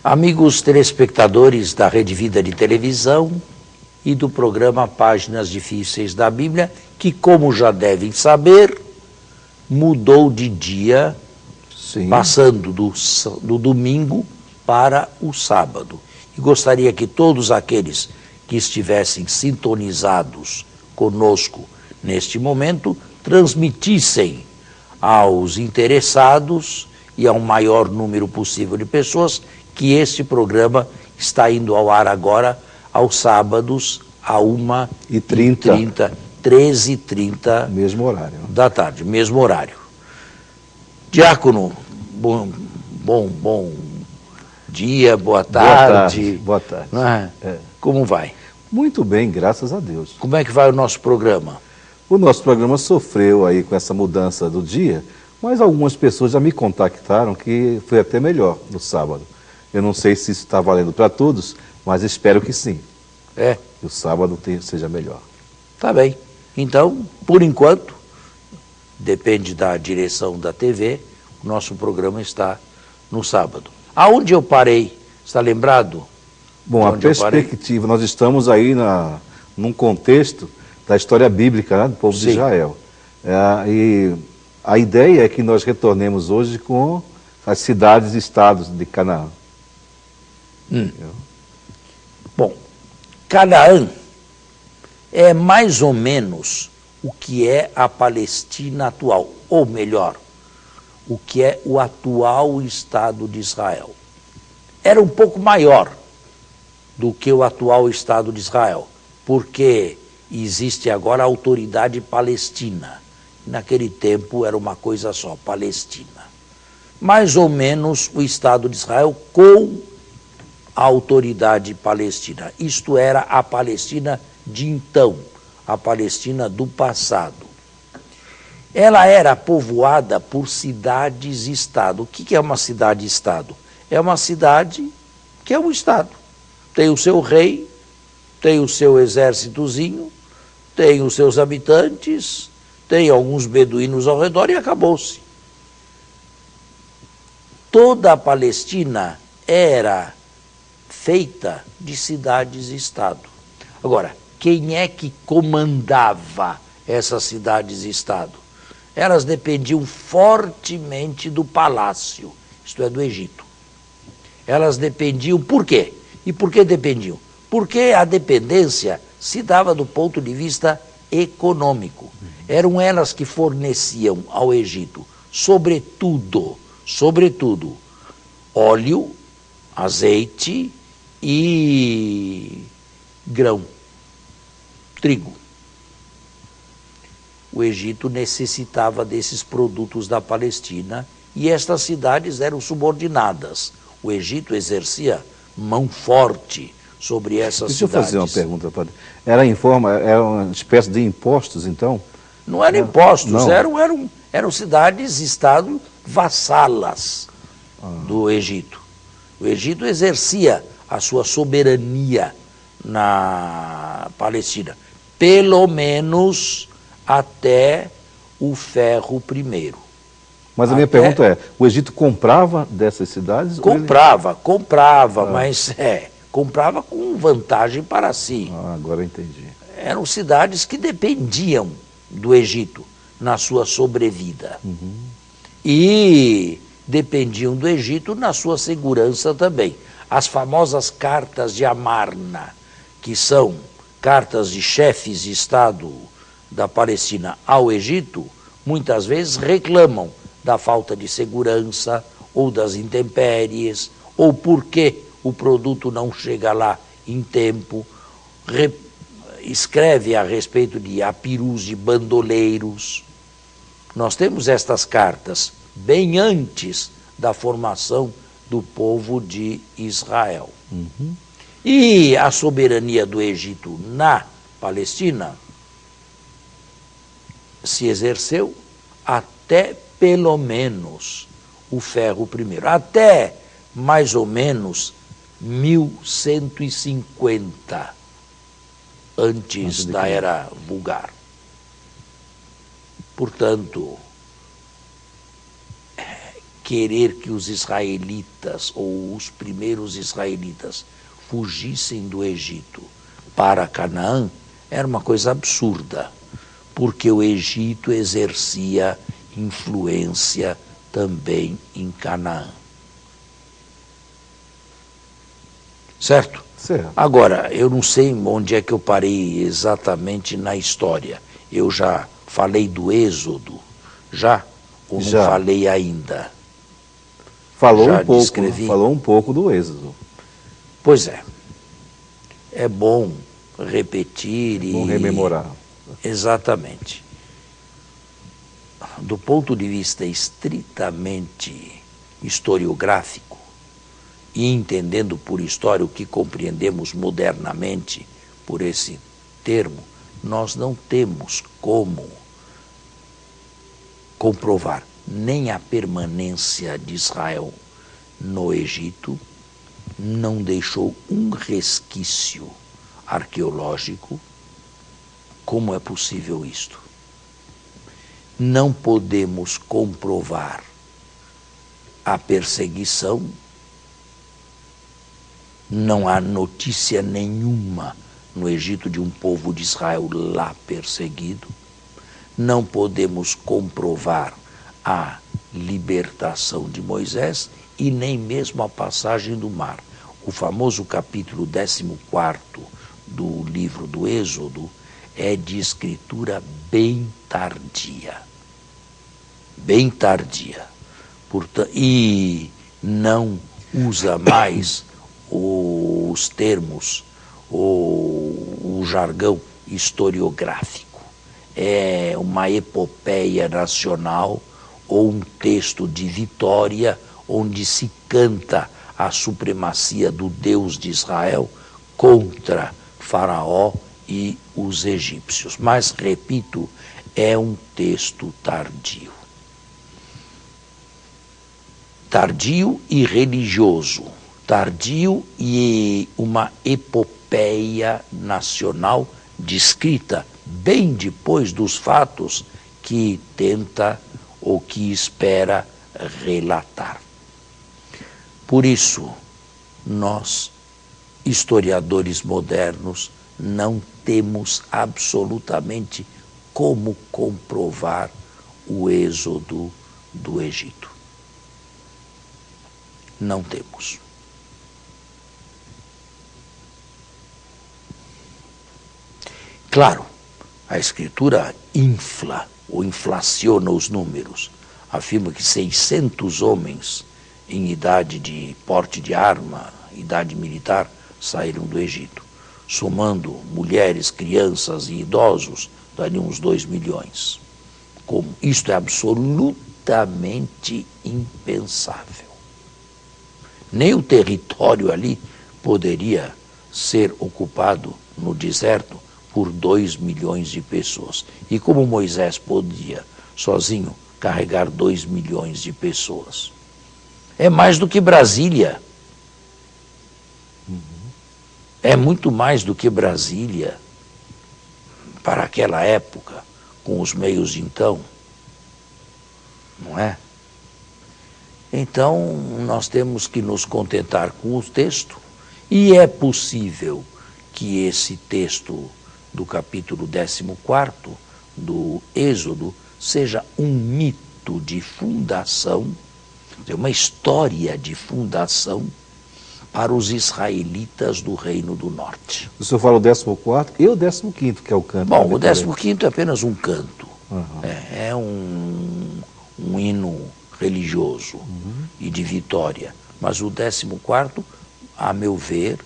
Amigos telespectadores da Rede Vida de Televisão e do programa Páginas Difíceis da Bíblia, que, como já devem saber, mudou de dia, Sim. passando do domingo para o sábado. E gostaria que todos aqueles que estivessem sintonizados conosco neste momento transmitissem aos interessados e ao maior número possível de pessoas que este programa está indo ao ar agora, aos sábados, a 1h30, 13h30 Mesmo horário. da tarde, mesmo horário. Diácono, bom dia, boa tarde. Boa tarde. Como vai? Muito bem, graças a Deus. Como é que vai o nosso programa? O nosso programa sofreu aí com essa mudança do dia, mas algumas pessoas já me contactaram que foi até melhor no sábado. Eu não sei se isso está valendo para todos, mas espero que sim. É? Que o sábado seja melhor. Tá bem. Então, por enquanto, depende da direção da TV, o nosso programa está no sábado. Aonde eu parei? Está lembrado? Bom, a perspectiva, nós estamos aí num contexto da história bíblica, né, do povo de Israel. E a ideia é que nós retornemos hoje com as cidades e estados de Canaã. Bom, Canaã é mais ou menos o que é a Palestina atual, ou melhor, o que é o atual Estado de Israel. Era um pouco maior do que o atual Estado de Israel, porque existe agora a Autoridade Palestina. Naquele tempo era uma coisa só, Palestina. Mais ou menos o Estado de Israel com a Autoridade Palestina. Isto era a Palestina de então, a Palestina do passado. Ela era povoada por cidades-estado. O que é uma cidade-estado? É uma cidade que é um estado. Tem o seu rei, tem o seu exércitozinho, tem os seus habitantes, tem alguns beduínos ao redor e acabou-se. Toda a Palestina era feita de cidades-estado. Agora, quem é que comandava essas cidades-estado? Elas dependiam fortemente do palácio, isto é, do Egito. Elas dependiam, por quê? E por que dependiam? Porque a dependência se dava do ponto de vista econômico. Eram elas que forneciam ao Egito, sobretudo, óleo, azeite e grão, trigo. O Egito necessitava desses produtos da Palestina e estas cidades eram subordinadas. O Egito exercia mão forte sobre essas cidades. Deixa eu fazer uma pergunta, padre. Era uma espécie de impostos, então? Não eram impostos, não. Eram cidades-estado vassalas do Egito. O Egito exercia a sua soberania na Palestina, pelo menos até o ferro primeiro. Mas a minha pergunta é, o Egito comprava dessas cidades? Comprava, mas comprava com vantagem para si. Agora eu entendi. Eram cidades que dependiam do Egito na sua sobrevida. E dependiam do Egito na sua segurança também. As famosas cartas de Amarna, que são cartas de chefes de Estado da Palestina ao Egito, muitas vezes reclamam da falta de segurança, ou das intempéries, ou porque o produto não chega lá em tempo. Escreve a respeito de apirus de bandoleiros. Nós temos estas cartas bem antes da formação do povo de Israel. E a soberania do Egito na Palestina se exerceu até pelo menos o ferro primeiro, até mais ou menos 1150, antes da Era Vulgar. Portanto, querer que os israelitas, ou os primeiros israelitas, fugissem do Egito para Canaã, era uma coisa absurda, porque o Egito exercia influência também em Canaã. Certo? Certo. Agora, eu não sei onde é que eu parei exatamente na história. Eu já falei do Êxodo, já? Ou não Já. falei ainda? Falou Já um pouco, descrevi? falou um pouco do Êxodo. Pois é. É bom repetir e... Vamos rememorar. Exatamente. Do ponto de vista estritamente historiográfico, e entendendo por história o que compreendemos modernamente por esse termo, nós não temos como comprovar nem a permanência de Israel no Egito, não deixou um resquício arqueológico. Como é possível isto? Não podemos comprovar a perseguição, não há notícia nenhuma no Egito de um povo de Israel lá perseguido, não podemos comprovar a libertação de Moisés e nem mesmo a passagem do mar. O famoso capítulo 14º do livro do Êxodo é de escritura bem tardia. Bem tardia. E não usa mais os termos, o jargão historiográfico. É uma epopeia nacional ou um texto de vitória onde se canta a supremacia do Deus de Israel contra Faraó e os egípcios. Mas, repito, é um texto tardio. Tardio e religioso. Tardio e uma epopeia nacional descrita bem depois dos fatos que tenta ou que espera relatar. Por isso, nós, historiadores modernos, não temos absolutamente como comprovar o êxodo do Egito. Não temos. Claro, a Escritura infla ou inflaciona os números. Afirma que 600 homens em idade de porte de arma, idade militar, saíram do Egito. Somando mulheres, crianças e idosos, daria uns 2 milhões. Como isto é absolutamente impensável. Nem o território ali poderia ser ocupado no deserto por 2 milhões de pessoas. E como Moisés podia, sozinho, carregar 2 milhões de pessoas? É mais do que Brasília. É muito mais do que Brasília para aquela época, com os meios de então. Não é? Então, nós temos que nos contentar com o texto, e é possível que esse texto do capítulo 14º do Êxodo seja um mito de fundação, uma história de fundação para os israelitas do Reino do Norte. O senhor fala o 14º e o 15º, que é o canto. Bom, o 15º é apenas um canto. Uhum. É um hino religioso e de vitória. Mas o 14º, a meu ver,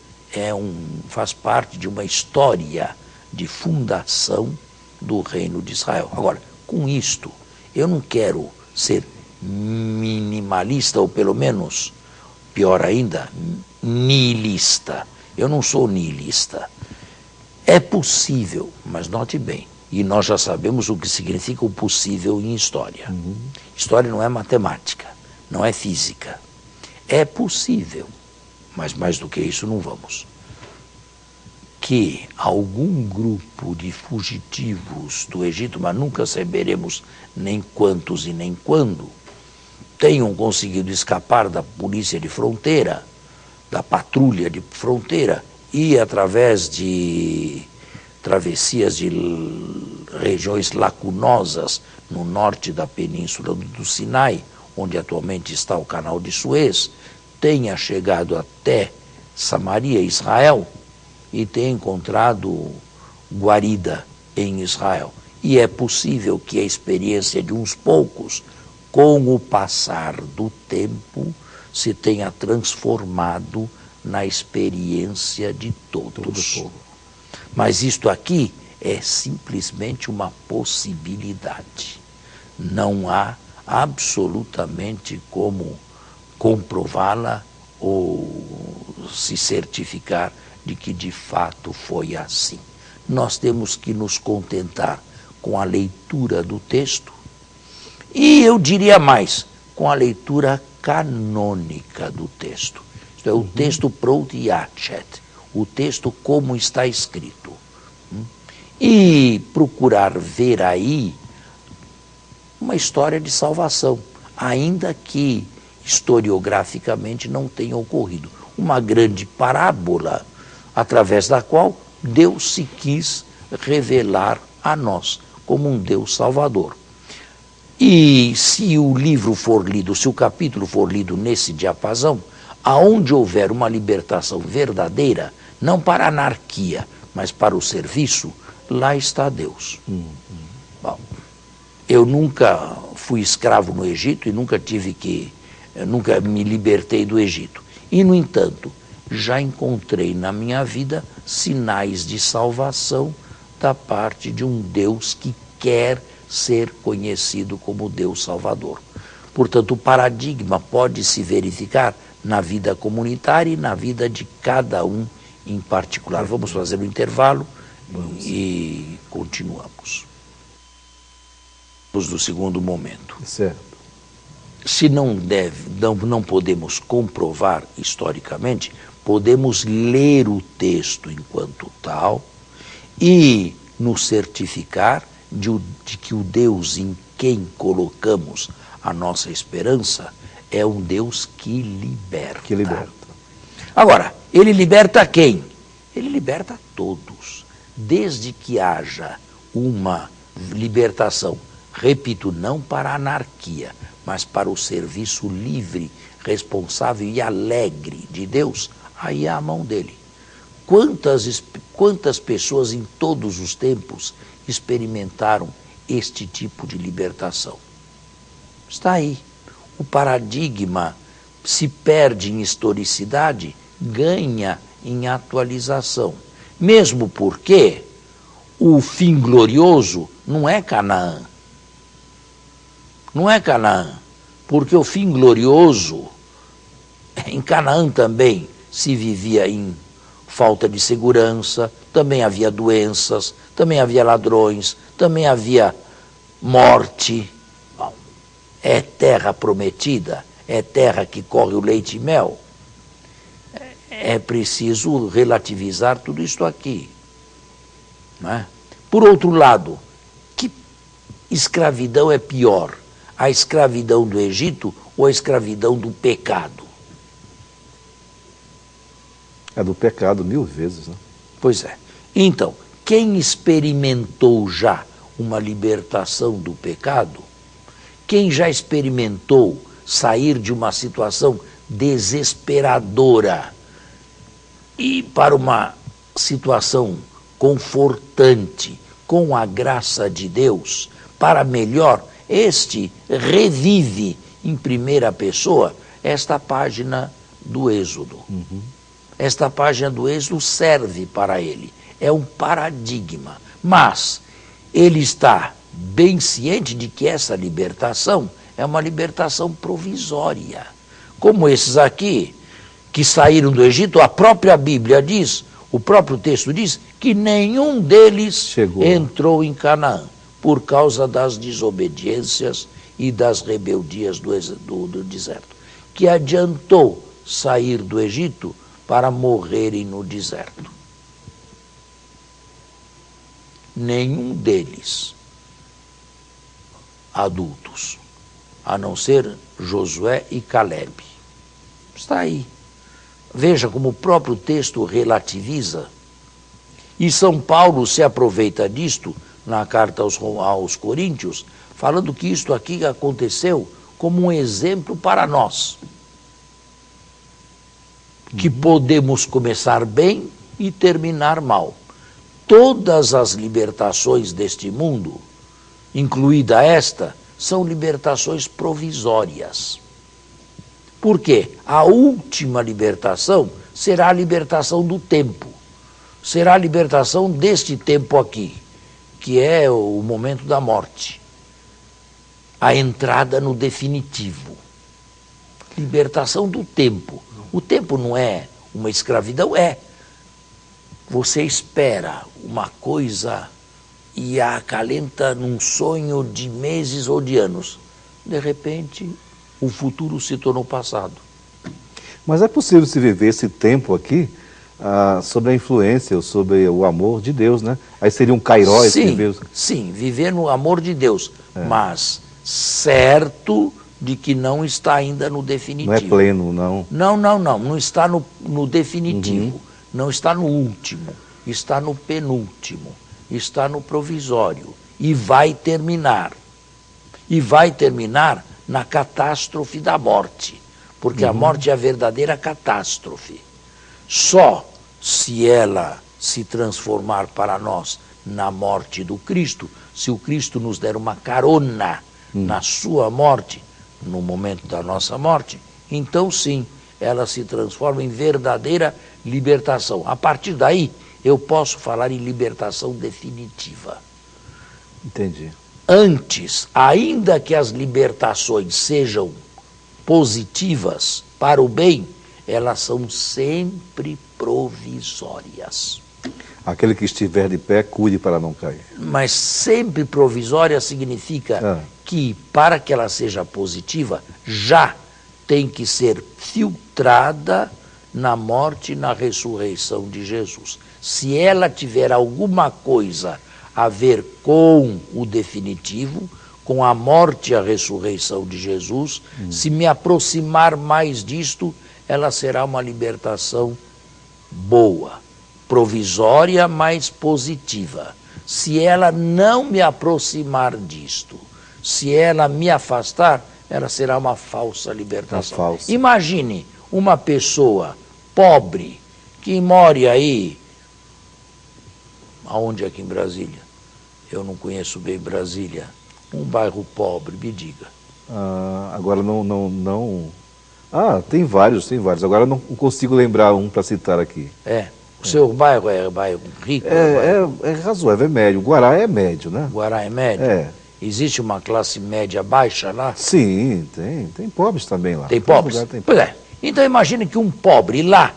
faz parte de uma história de fundação do Reino de Israel. Agora, com isto, eu não quero ser minimalista, ou pelo menos, pior ainda, nihilista. Eu não sou nihilista. É possível, mas note bem, e nós já sabemos o que significa o possível em história. História não é matemática, não é física. É possível, mas mais do que isso não vamos, que algum grupo de fugitivos do Egito, mas nunca saberemos nem quantos e nem quando, tenham conseguido escapar da polícia de fronteira, da patrulha de fronteira, e através de travessias de regiões lacunosas no norte da península do Sinai, onde atualmente está o canal de Suez, tenha chegado até Samaria, Israel, e tenha encontrado guarida em Israel. E é possível que a experiência de uns poucos, com o passar do tempo, se tenha transformado na experiência de todos. Mas isto aqui é simplesmente uma possibilidade. Não há absolutamente como comprová-la ou se certificar de que de fato foi assim. Nós temos que nos contentar com a leitura do texto e, eu diria mais, com a leitura canônica do texto. Isto é, o texto protiachet, o texto como está escrito. E procurar ver aí uma história de salvação, ainda que historiograficamente não tenha ocorrido. Uma grande parábola através da qual Deus se quis revelar a nós como um Deus salvador. E se o livro for lido, se o capítulo for lido nesse diapasão, aonde houver uma libertação verdadeira, não para a anarquia, mas para o serviço, lá está Deus. Bom, eu nunca fui escravo no Egito e nunca me libertei do Egito. E, no entanto, já encontrei na minha vida sinais de salvação da parte de um Deus que quer ser conhecido como Deus Salvador. Portanto, o paradigma pode se verificar na vida comunitária e na vida de cada um em particular. Vamos fazer um intervalo e continuamos. Do segundo momento. Certo. Se não podemos comprovar historicamente, podemos ler o texto enquanto tal e nos certificar de que o Deus em quem colocamos a nossa esperança é um Deus que liberta. Que liberta. Agora, ele liberta quem? Ele liberta todos. Desde que haja uma libertação, repito, não para a anarquia, mas para o serviço livre, responsável e alegre de Deus, aí é a mão dele. Quantas pessoas em todos os tempos experimentaram este tipo de libertação? Está aí. O paradigma se perde em historicidade, ganha em atualização. Mesmo porque o fim glorioso não é Canaã. Não é Canaã, porque o fim glorioso, em Canaã também se vivia em falta de segurança, também havia doenças, também havia ladrões, também havia morte. Bom, é terra prometida, é terra que corre o leite e mel. É preciso relativizar tudo isso aqui. Não é? Por outro lado, que escravidão é pior? A escravidão do Egito ou a escravidão do pecado? É do pecado 1000 vezes, né? Pois é. Então, quem experimentou já uma libertação do pecado, quem já experimentou sair de uma situação desesperadora e para uma situação confortante, com a graça de Deus, para melhor, este revive em primeira pessoa esta página do Êxodo. Esta página do Êxodo serve para ele, é um paradigma, mas ele está bem ciente de que essa libertação é uma libertação provisória. Como esses aqui, que saíram do Egito, a própria Bíblia diz, o próprio texto diz, que nenhum deles entrou em Canaã, por causa das desobediências e das rebeldias do deserto, que adiantou sair do Egito para morrerem no deserto. Nenhum deles, adultos, a não ser Josué e Caleb. Está aí. Veja como o próprio texto relativiza. E São Paulo se aproveita disto na carta aos Coríntios, falando que isto aqui aconteceu como um exemplo para nós. Que podemos começar bem e terminar mal. Todas as libertações deste mundo, incluída esta, são libertações provisórias. Por quê? A última libertação será a libertação do tempo. Será a libertação deste tempo aqui, que é o momento da morte. A entrada no definitivo. Libertação do tempo. O tempo não é uma escravidão, é. Você espera uma coisa e a acalenta num sonho de meses ou de anos. De repente, o futuro se tornou passado. Mas é possível se viver esse tempo aqui sob a influência ou sob o amor de Deus, né? Aí seria um kairós que Deus... Sim, viver no amor de Deus, mas certo de que não está ainda no definitivo. Não é pleno, não. Não está no definitivo, não está no último, está no penúltimo, está no provisório e vai terminar. E vai terminar na catástrofe da morte, porque a morte é a verdadeira catástrofe. Só se ela se transformar para nós na morte do Cristo, se o Cristo nos der uma carona na sua morte, no momento da nossa morte, então sim, ela se transforma em verdadeira libertação. A partir daí, eu posso falar em libertação definitiva. Entendi. Antes, ainda que as libertações sejam positivas para o bem, elas são sempre provisórias. Aquele que estiver de pé, cuide para não cair. Mas sempre provisória significa que, para que ela seja positiva, já tem que ser filtrada na morte e na ressurreição de Jesus. Se ela tiver alguma coisa a ver com o definitivo, com a morte e a ressurreição de Jesus, se me aproximar mais disto, ela será uma libertação boa, provisória, mas positiva. Se ela não me aproximar disto, se ela me afastar, ela será uma falsa libertação. Imagine uma pessoa pobre que more aí, aonde aqui em Brasília? Eu não conheço bem Brasília. Um bairro pobre, me diga. Agora não... tem vários. Agora não consigo lembrar um para citar aqui. O seu bairro é bairro rico? É razoável, é médio. O Guará é médio, né? Guará é médio? Existe uma classe média baixa lá? Sim, tem pobres também lá. Tem pobres? Pois é. Então imagine que um pobre lá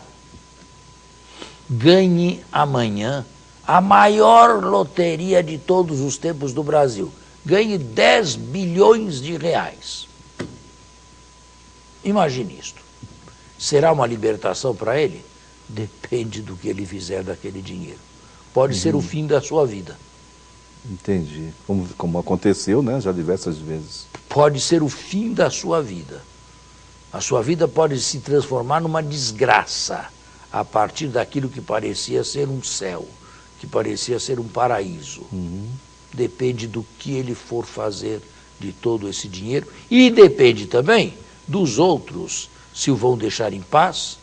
ganhe amanhã a maior loteria de todos os tempos do Brasil. Ganhe 10 bilhões de reais. Imagine isto. Será uma libertação para ele? Depende do que ele fizer daquele dinheiro. Pode ser o fim da sua vida. Entendi. Como aconteceu, né, já diversas vezes. Pode ser o fim da sua vida. A sua vida pode se transformar numa desgraça a partir daquilo que parecia ser um céu, que parecia ser um paraíso. Depende do que ele for fazer de todo esse dinheiro e depende também dos outros, se o vão deixar em paz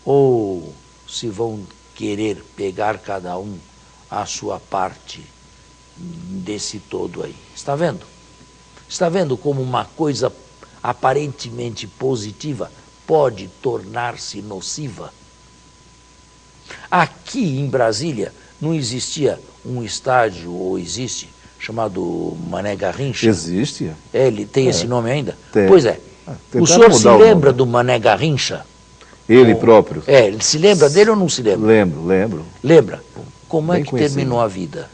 ou se vão querer pegar cada um a sua parte desse todo aí. Está vendo? Está vendo como uma coisa aparentemente positiva pode tornar-se nociva? Aqui em Brasília não existia um estádio, ou existe, chamado Mané Garrincha? Existe. Ele tem esse nome ainda? Tem. Pois é. O senhor se lembra do Mané Garrincha? Ele próprio? Ele se lembra dele ou não se lembra? Lembro. Lembra? Como é Bem que conhecido. terminou a vida?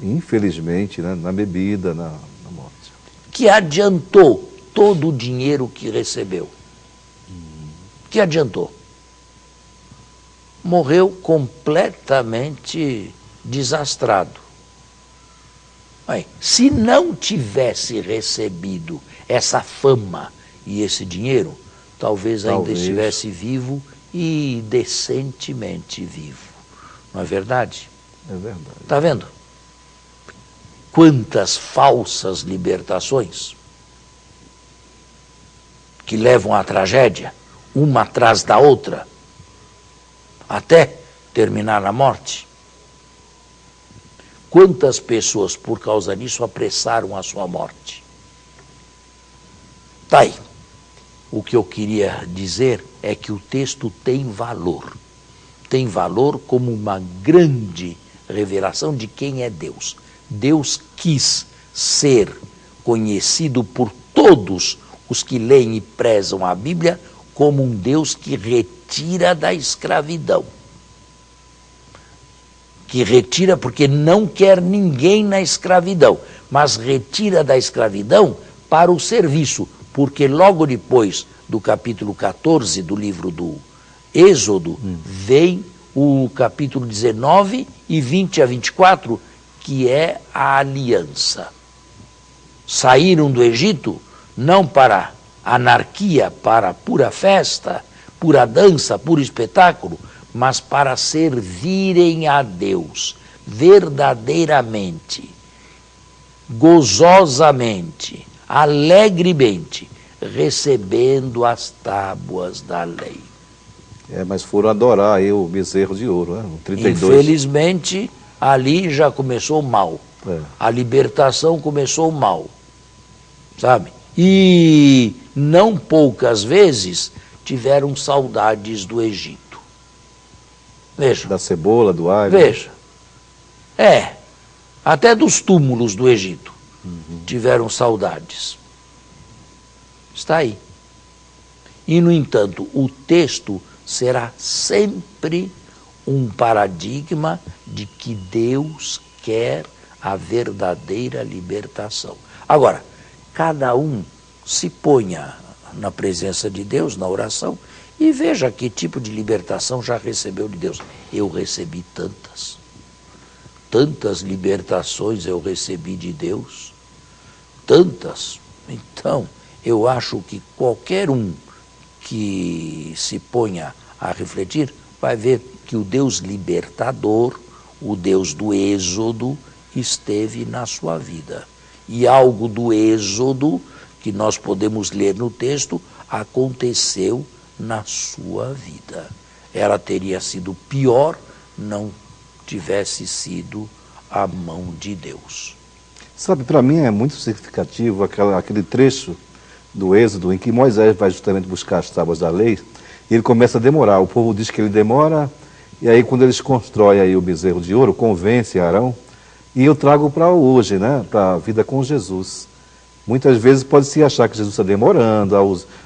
Infelizmente, né, na bebida, na morte. Que adiantou todo o dinheiro que recebeu? Que adiantou? Morreu completamente desastrado. Se não tivesse recebido essa fama e esse dinheiro, talvez ainda estivesse vivo e decentemente vivo. Não é verdade? É verdade. Está vendo? Quantas falsas libertações que levam à tragédia, uma atrás da outra, até terminar na morte. Quantas pessoas, por causa disso, apressaram a sua morte? Tá aí. O que eu queria dizer é que o texto tem valor. Tem valor como uma grande revelação de quem é Deus. Deus quis ser conhecido por todos os que leem e prezam a Bíblia como um Deus que retira da escravidão. Que retira porque não quer ninguém na escravidão, mas retira da escravidão para o serviço, porque logo depois do capítulo 14 do livro do Êxodo, vem o capítulo 19 e 20 a 24, que é a aliança. Saíram do Egito não para anarquia, para pura festa, pura dança, puro espetáculo, mas para servirem a Deus verdadeiramente, gozosamente, alegremente, recebendo as tábuas da lei. Mas foram adorar aí o bezerro de ouro, né? No 32. Infelizmente, ali já começou mal. A libertação começou mal, sabe? E não poucas vezes tiveram saudades do Egito. Veja. Da cebola, do alho. Veja. Até dos túmulos do Egito tiveram saudades. Está aí. E, no entanto, o texto será sempre um paradigma de que Deus quer a verdadeira libertação. Agora, cada um se ponha na presença de Deus, na oração, e veja que tipo de libertação já recebeu de Deus. Eu recebi tantas. Tantas libertações eu recebi de Deus. Tantas. Então, eu acho que qualquer um que se ponha a refletir vai ver que o Deus libertador, o Deus do Êxodo, esteve na sua vida. E algo do Êxodo, que nós podemos ler no texto, aconteceu na sua vida. Ela teria sido pior não tivesse sido a mão de Deus. Sabe, para mim é muito significativo aquele trecho do Êxodo em que Moisés vai justamente buscar as tábuas da lei e ele começa a demorar. O povo diz que ele demora, e aí quando eles constroem aí o bezerro de ouro, convence Arão, e eu trago para hoje, né, para a vida com Jesus. Muitas vezes pode-se achar que Jesus está demorando,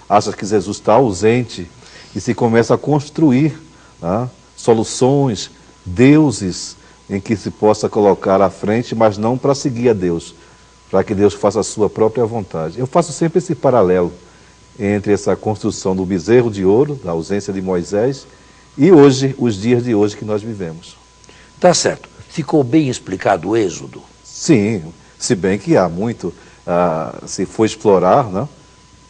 acha que Jesus está ausente, e se começa a construir soluções, deuses em que se possa colocar à frente, mas não para seguir a Deus, para que Deus faça a sua própria vontade. Eu faço sempre esse paralelo entre essa construção do bezerro de ouro, da ausência de Moisés, e hoje, os dias de hoje que nós vivemos. Tá certo. Ficou bem explicado o Êxodo? Sim, se bem que há muito, se for explorar, né?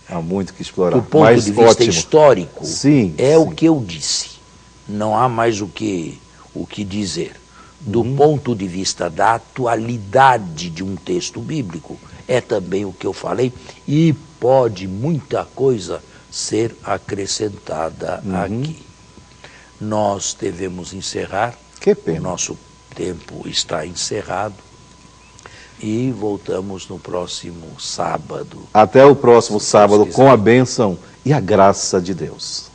Há muito que explorar. Do ponto de vista histórico, sim, o que eu disse. Não há mais o que dizer. Do ponto de vista da atualidade de um texto bíblico, é também o que eu falei, e pode muita coisa ser acrescentada aqui. Nós devemos encerrar. Que pena. O nosso tempo está encerrado. E voltamos no próximo sábado. Até o próximo sábado, com a bênção e a graça de Deus.